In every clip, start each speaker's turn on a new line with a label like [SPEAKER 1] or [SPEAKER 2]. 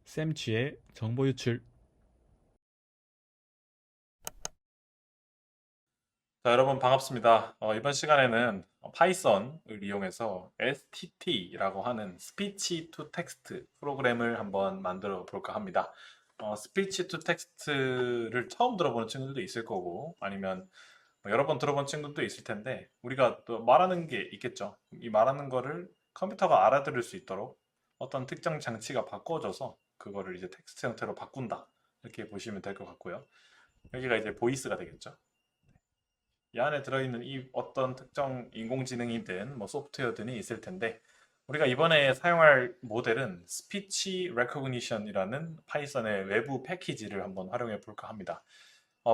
[SPEAKER 1] 쌤쥐의 정보 유출.
[SPEAKER 2] 자, 여러분 반갑습니다. 이번 시간에는 파이썬을 이용해서 STT라고 하는 스피치 투 텍스트 프로그램을 한번 만들어 볼까 합니다. 스피치 투 텍스트를 처음 들어보는 친구들도 있을 거고 아니면 뭐 여러 번 들어본 친구들도 있을 텐데 우리가 또 말하는 게 있겠죠. 이 말하는 거를 컴퓨터가 알아들을 수 있도록 어떤 특정 장치가 바꿔줘서 그거를 이제 텍스트 형태로 바꾼다. 이렇게 보시면 될 것 같고요. 여기가 이제 보이스가 되겠죠. 이 안에 들어있는 이 어떤 특정 인공지능이든 뭐 소프트웨어든이 있을 텐데 우리가 이번에 사용할 모델은 스피치 레코그니션이라는 파이썬의 외부 패키지를 한번 활용해 볼까 합니다.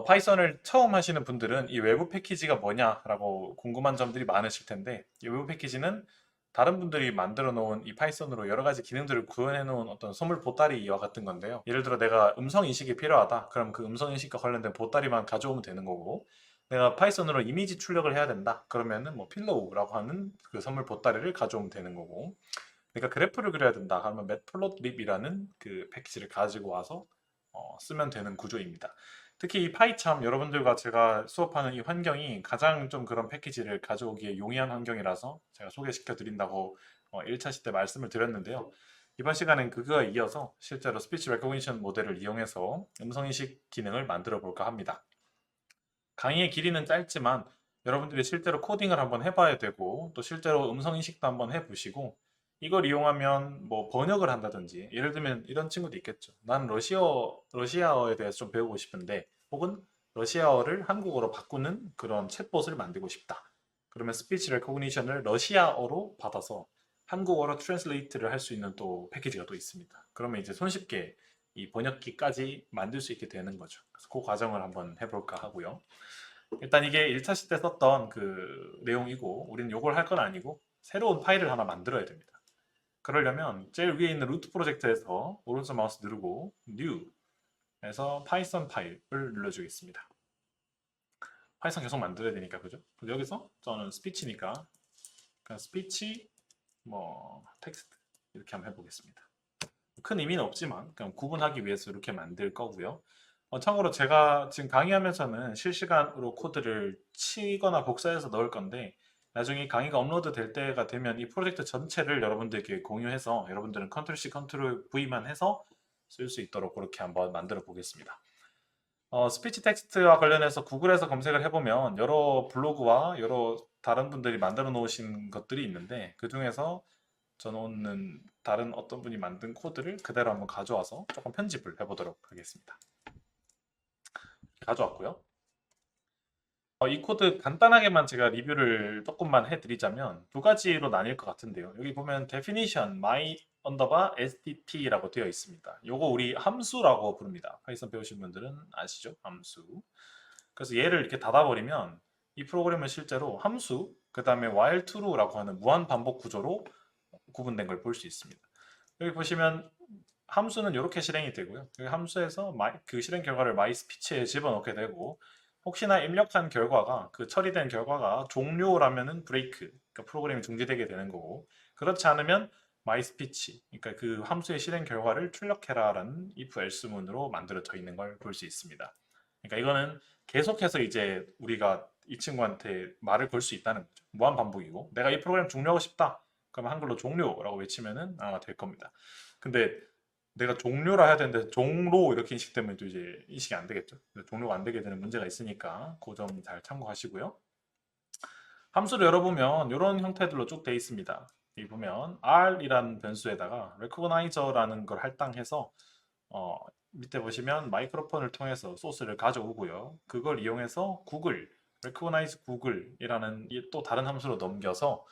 [SPEAKER 2] 파이썬을 처음 하시는 분들은 이 외부 패키지가 뭐냐라고 궁금한 점들이 많으실 텐데 이 외부 패키지는 다른 분들이 만들어 놓은 이 파이썬으로 여러 가지 기능들을 구현해 놓은 어떤 소물 보따리와 같은 건데요. 예를 들어 내가 음성 인식이 필요하다. 그럼 그 음성 인식과 관련된 보따리만 가져오면 되는 거고 내가 파이썬으로 이미지 출력을 해야 된다. 그러면은 뭐 필로우라고 하는 그 선물 보따리를 가져오면 되는 거고 내가 그래프를 그려야 된다. 그러면 매트플롯립이라는 그 패키지를 가지고 와서 쓰면 되는 구조입니다. 특히 이 파이참 여러분들과 제가 수업하는 이 환경이 가장 좀 그런 패키지를 가져오기에 용이한 환경이라서 제가 소개시켜 드린다고 1차 시 때 말씀을 드렸는데요. 이번 시간엔 그거에 이어서 실제로 스피치 레코그니션 모델을 이용해서 음성인식 기능을 만들어 볼까 합니다. 강의의 길이는 짧지만 여러분들이 실제로 코딩을 한번 해봐야 되고 또 실제로 음성 인식도 한번 해보시고 이걸 이용하면 뭐 번역을 한다든지 예를 들면 이런 친구도 있겠죠. 나는 러시아어에 대해서 좀 배우고 싶은데 혹은 러시아어를 한국어로 바꾸는 그런 챗봇을 만들고 싶다. 그러면 스피치 레코그니션을 러시아어로 받아서 한국어로 트랜슬레이트를 할 수 있는 또 패키지가 또 있습니다. 그러면 이제 손쉽게 이 번역기까지 만들 수 있게 되는 거죠. 그래서 그 과정을 한번 해볼까 하고요. 일단 이게 1차 시 때 썼던 그 내용이고 우리는 요걸 할 건 아니고 새로운 파일을 하나 만들어야 됩니다. 그러려면 제일 위에 있는 루트 프로젝트에서 오른쪽 마우스 누르고 New에서 파이썬 파일을 눌러주겠습니다. 파이썬 계속 만들어야 되니까 그죠? 그래서 여기서 저는 스피치니까 그냥 스피치 뭐 텍스트 이렇게 한번 해보겠습니다. 큰 의미는 없지만 그냥 구분하기 위해서 이렇게 만들 거고요. 참고로 제가 지금 강의하면서는 실시간으로 코드를 치거나 복사해서 넣을 건데 나중에 강의가 업로드 될 때가 되면 이 프로젝트 전체를 여러분들께 공유해서 여러분들은 컨트롤 C, 컨트롤 V만 해서 쓸 수 있도록 그렇게 한번 만들어 보겠습니다. 스피치 텍스트와 관련해서 구글에서 검색을 해보면 여러 블로그와 여러 다른 분들이 만들어 놓으신 것들이 있는데 그 중에서 저는 다른 어떤 분이 만든 코드를 그대로 한번 가져와서 조금 편집을 해보도록 하겠습니다. 가져왔고요. 이 코드 간단하게만 제가 리뷰를 조금만 해드리자면 두 가지로 나뉠 것 같은데요. 여기 보면 definition my underbar stt라고 되어 있습니다. 요거 우리 함수라고 부릅니다. 파이썬 배우신 분들은 아시죠? 함수. 그래서 얘를 이렇게 닫아버리면 이 프로그램은 실제로 함수, 그 다음에 while true라고 하는 무한 반복 구조로 구분된 걸 볼 수 있습니다. 여기 보시면 함수는 이렇게 실행이 되고요. 여기 함수에서 그 실행 결과를 마이스피치에 집어넣게 되고 혹시나 입력한 결과가 그 처리된 결과가 종료라면은 브레이크, 그러니까 프로그램이 중지되게 되는 거고 그렇지 않으면 마이스피치, 그러니까 그 함수의 실행 결과를 출력해라라는 if else 문으로 만들어져 있는 걸 볼 수 있습니다. 그러니까 이거는 계속해서 이제 우리가 이 친구한테 말을 걸 수 있다는 거죠. 무한 반복이고 내가 이 프로그램 종료하고 싶다. 그럼 한글로 종료라고 외치면은 아마 될 겁니다. 근데 내가 종료라 해야 되는데 종로 이렇게 인식되면 또 이제 인식이 안 되겠죠. 종료가 안 되게 되는 문제가 있으니까 그 점 잘 참고하시고요. 함수를 열어보면 이런 형태들로 쭉 되어 있습니다. 여기 보면 r이라는 변수에다가 recognizer라는 걸 할당해서 어, 밑에 보시면 마이크로폰을 통해서 소스를 가져오고요. 그걸 이용해서 구글, recognize 구글이라는 또 다른 함수로 넘겨서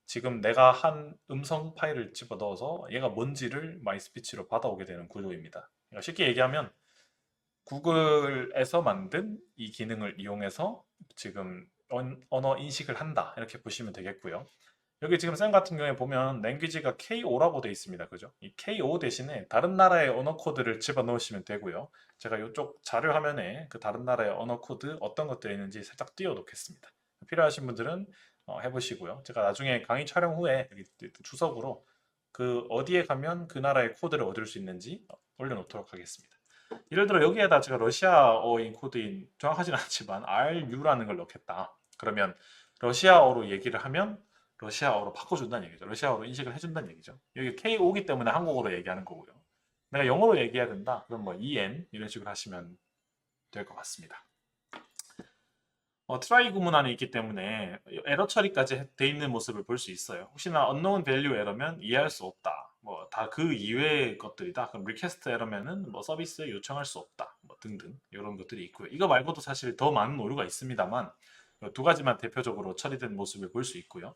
[SPEAKER 2] 지금 내가 한 음성 파일을 집어넣어서 얘가 뭔지를 마이스피치로 받아오게 되는 구조입니다. 그러니까 쉽게 얘기하면 구글에서 만든 이 기능을 이용해서 지금 언어 인식을 한다 이렇게 보시면 되겠고요. 여기 지금 쌤 같은 경우에 보면 랭귀지가 KO라고 되어 있습니다. 그죠? 이 KO 대신에 다른 나라의 언어 코드를 집어넣으시면 되고요. 제가 이쪽 자료 화면에 그 다른 나라의 언어 코드 어떤 것들이 있는지 살짝 띄워 놓겠습니다. 필요하신 분들은 해보시고요. 제가 나중에 강의 촬영 후에 여기 주석으로 그 어디에 가면 그 나라의 코드를 얻을 수 있는지 올려놓도록 하겠습니다. 예를 들어 여기에다 제가 러시아어인 코드인 정확하진 않지만 RU라는 걸 넣겠다. 그러면 러시아어로 얘기를 하면 러시아어로 바꿔준다는 얘기죠. 러시아어로 인식을 해준다는 얘기죠. 여기 K5기 때문에 한국어로 얘기하는 거고요. 내가 영어로 얘기해야 된다. 그럼 뭐 EN 이런 식으로 하시면 될 것 같습니다. 트라이 구문 안에 있기 때문에 에러 처리까지 돼 있는 모습을 볼 수 있어요. 혹시나 unknown value 에러면 이해할 수 없다. 뭐 다 그 이외의 것들이다. 그럼 request 에러면은 뭐 서비스에 요청할 수 없다. 뭐 등등 이런 것들이 있고요. 이거 말고도 사실 더 많은 오류가 있습니다만 두 가지만 대표적으로 처리된 모습을 볼 수 있고요.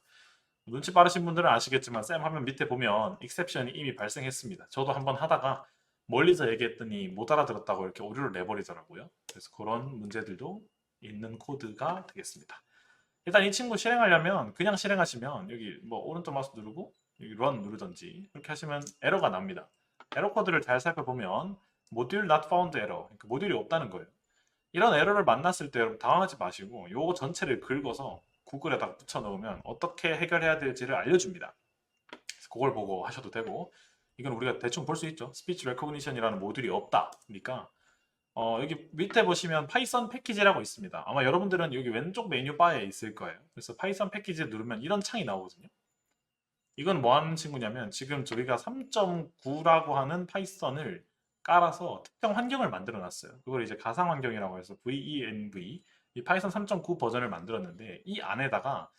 [SPEAKER 2] 눈치 빠르신 분들은 아시겠지만 쌤 화면 밑에 보면 익셉션이 이미 발생했습니다. 저도 한번 하다가 멀리서 얘기했더니 못 알아들었다고 이렇게 오류를 내버리더라고요. 그래서 그런 문제들도 있는 코드가 되겠습니다. 일단 이 친구 실행하려면 그냥 실행하시면 여기 뭐 오른쪽 마우스 누르고 여기 run 누르든지 그렇게 하시면 에러가 납니다. 에러 코드를 잘 살펴보면 module not found error, 그러니까 모듈이 없다는 거예요. 이런 에러를 만났을 때 여러분 당황하지 마시고 요거 전체를 긁어서 구글에다가 붙여 넣으면 어떻게 해결해야 될지를 알려줍니다. 그래서 그걸 보고 하셔도 되고 이건 우리가 대충 볼 수 있죠. 스피치 레코그니션이라는 모듈이 없다. 그러니까 여기 밑에 보시면 파이썬 패키지라고 있습니다. 아마 여러분들은 여기 왼쪽 메뉴바에 있을 거예요. 그래서 파이썬 패키지 누르면 이런 창이 나오거든요. 이건 뭐 하는 친구냐면 지금 저희가 3.9라고 하는 파이썬을 깔아서 특정 환경을 만들어 놨어요. 그걸 이제 가상 환경이라고 해서 VENV 이 파이썬 3.9 버전을 만들었는데 이 안에다가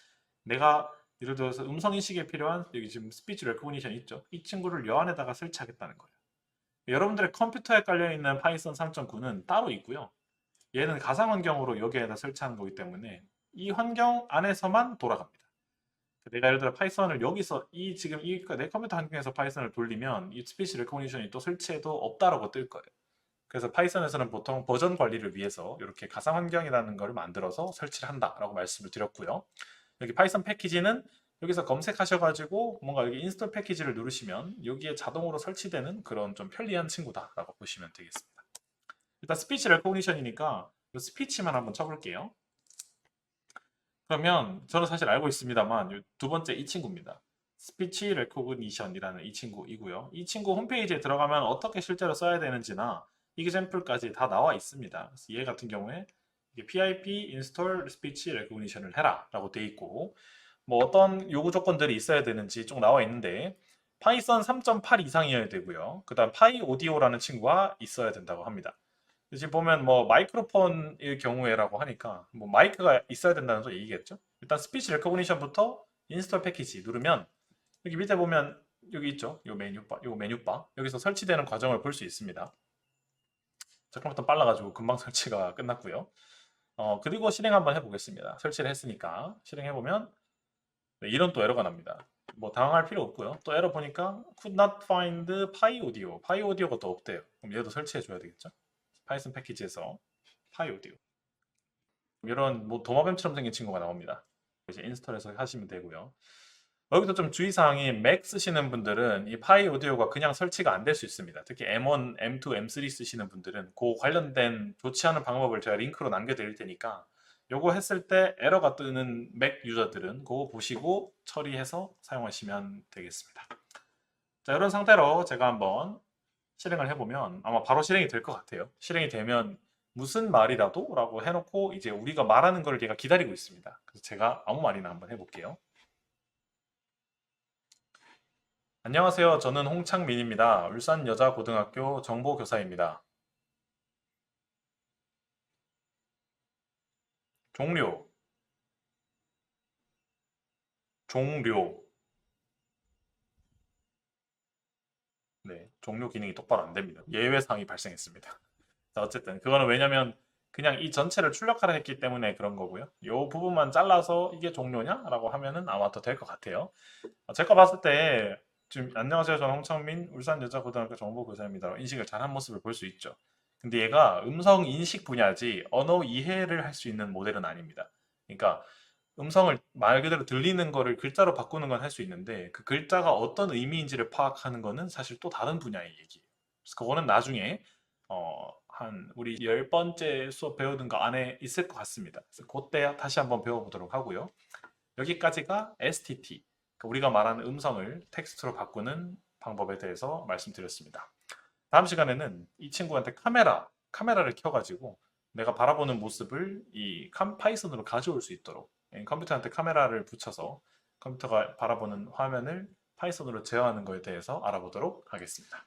[SPEAKER 2] 내가 예를 들어서 음성 인식에 필요한 여기 지금 스피치 레코그니션 있죠. 이 친구를 요 안에다가 설치하겠다는 거예요. 여러분들의 컴퓨터에 깔려 있는 파이썬 3.9는 따로 있고요. 얘는 가상 환경으로 여기에다 설치하는 거기 때문에 이 환경 안에서만 돌아갑니다. 내가 예를 들어 파이썬을 여기서 이 지금 내 컴퓨터 환경에서 파이썬을 돌리면 이 스피치 레코그니션이 또 설치해도 없다라고 뜰 거예요. 그래서 파이썬에서는 보통 버전 관리를 위해서 이렇게 가상 환경이라는 걸 만들어서 설치를 한다라고 말씀을 드렸고요. 여기 파이썬 패키지는 여기서 검색하셔가지고 뭔가 여기 인스톨 패키지를 누르시면 여기에 자동으로 설치되는 그런 좀 편리한 친구다라고 보시면 되겠습니다. 일단 스피치 레코그니션이니까 이 스피치만 한번 쳐볼게요. 그러면 저는 사실 알고 있습니다만 두 번째 이 친구입니다. 스피치 레코그니션이라는 이 친구이고요. 이 친구 홈페이지에 들어가면 어떻게 실제로 써야 되는지나 이그젬플까지 다 나와 있습니다. 그래서 얘 같은 경우에 pip install speech recognition을 해라 라고 돼 있고 뭐 어떤 요구 조건들이 있어야 되는지 쭉 나와 있는데 파이썬 3.8 이상이어야 되고요. 그 다음 파이 오디오라는 친구가 있어야 된다고 합니다. 지금 보면 뭐 마이크로폰일 경우에라고 하니까 뭐 마이크가 있어야 된다는 소 얘기겠죠. 일단 스피치 레코그니션부터 인스톨 패키지 누르면 여기 밑에 보면 여기 있죠. 요 메뉴바 여기서 설치되는 과정을 볼 수 있습니다. 잠깐부터 빨라가지고 금방 설치가 끝났고요. 그리고 실행 한번 해보겠습니다. 설치를 했으니까 실행해보면 네, 이런 또 에러가 납니다. 뭐 당황할 필요 없고요. 또 에러 보니까 could not find pi audio. pi audio가 또 없대요. 그럼 얘도 설치해 줘야 되겠죠. 파이썬 패키지에서 pi audio. 이런 뭐 도마뱀처럼 생긴 친구가 나옵니다. 이제 인스톨해서 하시면 되고요. 여기서 좀 주의사항이 맥 쓰시는 분들은 이 파이 오디오가 그냥 설치가 안 될 수 있습니다. 특히 M1, M2, M3 쓰시는 분들은 그 관련된 좋지 않은 방법을 제가 링크로 남겨드릴 테니까 요거 했을 때 에러가 뜨는 맥 유저들은 그거 보시고 처리해서 사용하시면 되겠습니다. 자, 이런 상태로 제가 한번 실행을 해보면 아마 바로 실행이 될 것 같아요. 실행이 되면 무슨 말이라도 라고 해놓고 이제 우리가 말하는 걸 얘가 기다리고 있습니다. 그래서 제가 아무 말이나 한번 해볼게요. 안녕하세요. 저는 홍창민입니다. 울산여자고등학교 정보교사입니다. 종료, 종료. 네, 종료 기능이 똑바로 안 됩니다. 예외 사항이 발생했습니다. 자, 어쨌든 그거는 왜냐면 그냥 이 전체를 출력하라 했기 때문에 그런 거고요. 이 부분만 잘라서 이게 종료냐? 라고 하면은 아마 더 될 것 같아요. 제가 봤을 때 지금 안녕하세요. 저는 홍창민 울산여자고등학교 정보교사입니다. 인식을 잘한 모습을 볼 수 있죠. 근데 얘가 음성 인식 분야지 언어 이해를 할 수 있는 모델은 아닙니다. 그러니까 음성을 말 그대로 들리는 거를 글자로 바꾸는 건 할 수 있는데 그 글자가 어떤 의미인지를 파악하는 거는 사실 또 다른 분야의 얘기예요. 그래서 그거는 나중에 한 우리 10번째 수업 배우는 거 안에 있을 것 같습니다. 그래서 그때 다시 한번 배워보도록 하고요. 여기까지가 STT. 우리가 말하는 음성을 텍스트로 바꾸는 방법에 대해서 말씀드렸습니다. 다음 시간에는 이 친구한테 카메라를 켜가지고 내가 바라보는 모습을 이 파이썬으로 가져올 수 있도록 컴퓨터한테 카메라를 붙여서 컴퓨터가 바라보는 화면을 파이썬으로 제어하는 것에 대해서 알아보도록 하겠습니다.